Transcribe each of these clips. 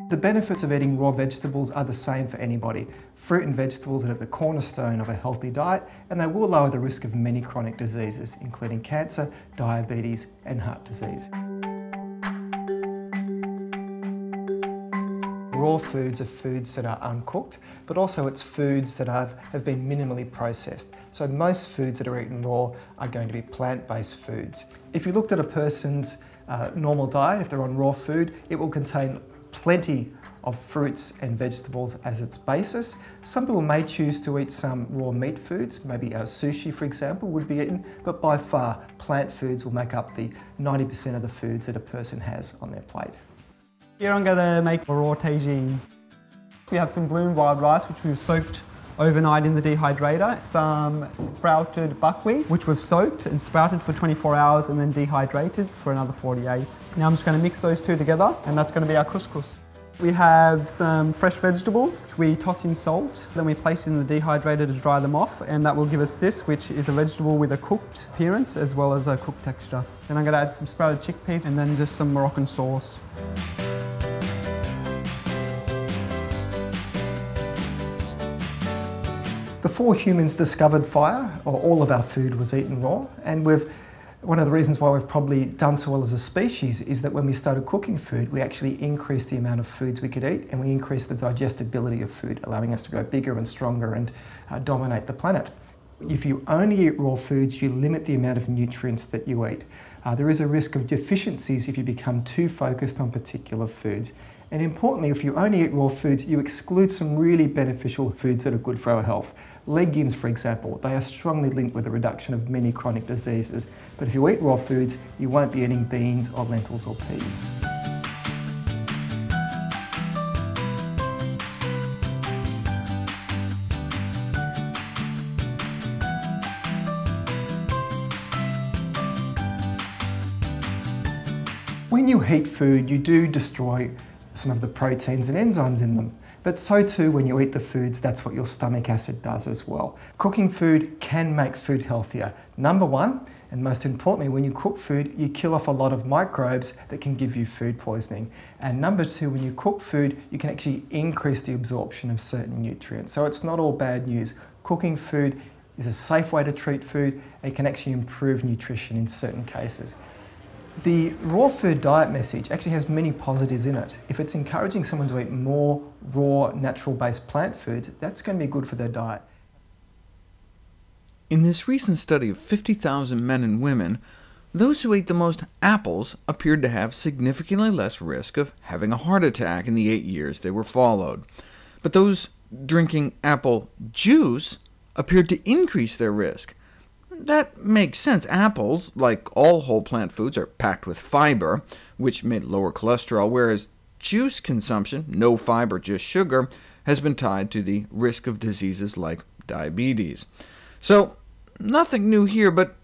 The benefits of eating raw vegetables are the same for anybody. Fruit and vegetables are at the cornerstone of a healthy diet, and they will lower the risk of many chronic diseases, including cancer, diabetes, and heart disease. Raw foods are foods that are uncooked, but also it's foods that have been minimally processed. So most foods that are eaten raw are going to be plant-based foods. If you looked at a person's normal diet, if they're on raw food, it will contain plenty of fruits and vegetables as its basis. Some people may choose to eat some raw meat foods, maybe sushi for example would be eaten, but by far plant foods will make up the 90% of the foods that a person has on their plate. Here I'm going to make a raw tagine. We have some bloom wild rice which we've soaked overnight in the dehydrator, some sprouted buckwheat which we've soaked and sprouted for 24 hours and then dehydrated for another 48. Now I'm just going to mix those two together and that's going to be our couscous. We have some fresh vegetables which we toss in salt, then we place in the dehydrator to dry them off, and that will give us this, which is a vegetable with a cooked appearance as well as a cooked texture. Then I'm going to add some sprouted chickpeas and then just some Moroccan sauce. Before humans discovered fire, all of our food was eaten raw, and one of the reasons why we've probably done so well as a species is that when we started cooking food, we actually increased the amount of foods we could eat, and we increased the digestibility of food, allowing us to grow bigger and stronger and dominate the planet. If you only eat raw foods, you limit the amount of nutrients that you eat. There is a risk of deficiencies if you become too focused on particular foods. And importantly, if you only eat raw foods, you exclude some really beneficial foods that are good for our health. Legumes, for example, they are strongly linked with the reduction of many chronic diseases. But if you eat raw foods, you won't be eating beans or lentils or peas. When you heat food, you do destroy some of the proteins and enzymes in them. But so too, when you eat the foods, that's what your stomach acid does as well. Cooking food can make food healthier. Number one, and most importantly, when you cook food, you kill off a lot of microbes that can give you food poisoning. And number two, when you cook food, you can actually increase the absorption of certain nutrients. So it's not all bad news. Cooking food is a safe way to treat food. It can actually improve nutrition in certain cases. The raw food diet message actually has many positives in it. If it's encouraging someone to eat more raw, natural-based plant foods, that's going to be good for their diet. In this recent study of 50,000 men and women, those who ate the most apples appeared to have significantly less risk of having a heart attack in the 8 years they were followed. But those drinking apple juice appeared to increase their risk. That makes sense. Apples, like all whole plant foods, are packed with fiber, which may lower cholesterol, whereas juice consumption, no fiber, just sugar, has been tied to the risk of diseases like diabetes. So, nothing new here, but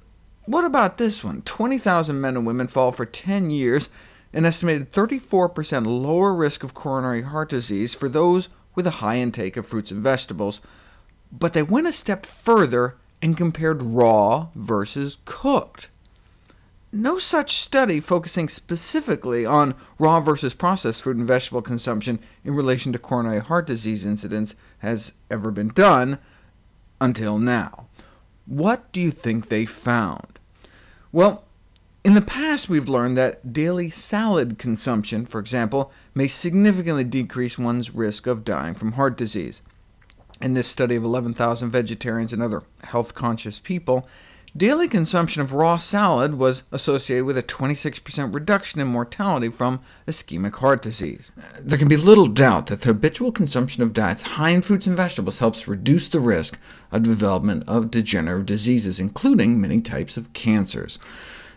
what about this one? 20,000 men and women followed for 10 years, an estimated 34% lower risk of coronary heart disease for those with a high intake of fruits and vegetables. But they went a step further and compared raw versus cooked. No such study focusing specifically on raw versus processed fruit and vegetable consumption in relation to coronary heart disease incidence has ever been done until now. What do you think they found? Well, in the past we've learned that daily salad consumption, for example, may significantly decrease one's risk of dying from heart disease. In this study of 11,000 vegetarians and other health-conscious people, daily consumption of raw salad was associated with a 26% reduction in mortality from ischemic heart disease. There can be little doubt that the habitual consumption of diets high in fruits and vegetables helps reduce the risk of development of degenerative diseases, including many types of cancers.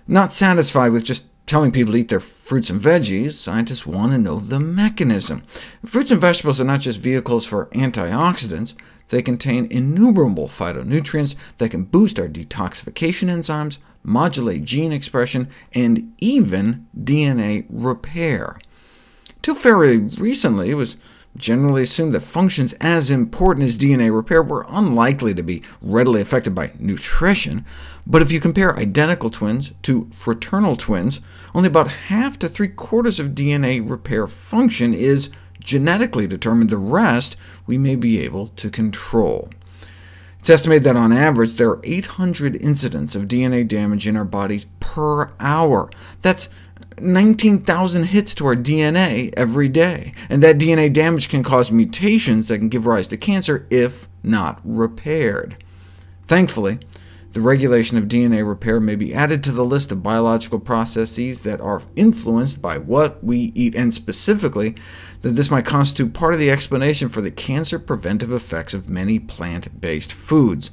Not satisfied with just telling people to eat their fruits and veggies, scientists want to know the mechanism. Fruits and vegetables are not just vehicles for antioxidants. They contain innumerable phytonutrients that can boost our detoxification enzymes, modulate gene expression, and even DNA repair. Till fairly recently, it was generally assumed that functions as important as DNA repair were unlikely to be readily affected by nutrition, but if you compare identical twins to fraternal twins, only about half to three-quarters of DNA repair function is genetically determined. The rest we may be able to control. It's estimated that on average there are 800 incidents of DNA damage in our bodies per hour. That's 19,000 hits to our DNA every day, and that DNA damage can cause mutations that can give rise to cancer if not repaired. Thankfully, the regulation of DNA repair may be added to the list of biological processes that are influenced by what we eat, and specifically, that this might constitute part of the explanation for the cancer-preventive effects of many plant-based foods.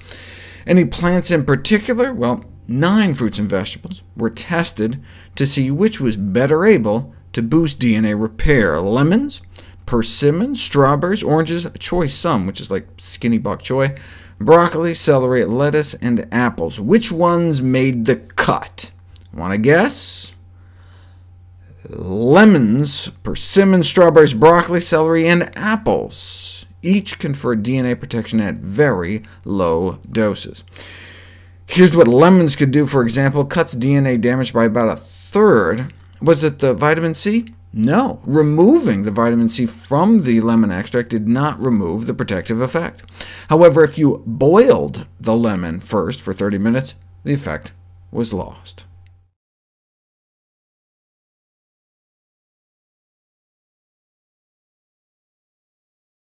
Any plants in particular? Well, 9 fruits and vegetables were tested to see which was better able to boost DNA repair. Lemons, persimmons, strawberries, oranges, choy sum, which is like skinny bok choy, broccoli, celery, lettuce, and apples. Which ones made the cut? Want to guess? Lemons, persimmons, strawberries, broccoli, celery, and apples. Each conferred DNA protection at very low doses. Here's what lemons could do, for example. Cuts DNA damage by about 1/3. Was it the vitamin C? No. Removing the vitamin C from the lemon extract did not remove the protective effect. However, if you boiled the lemon first for 30 minutes, the effect was lost.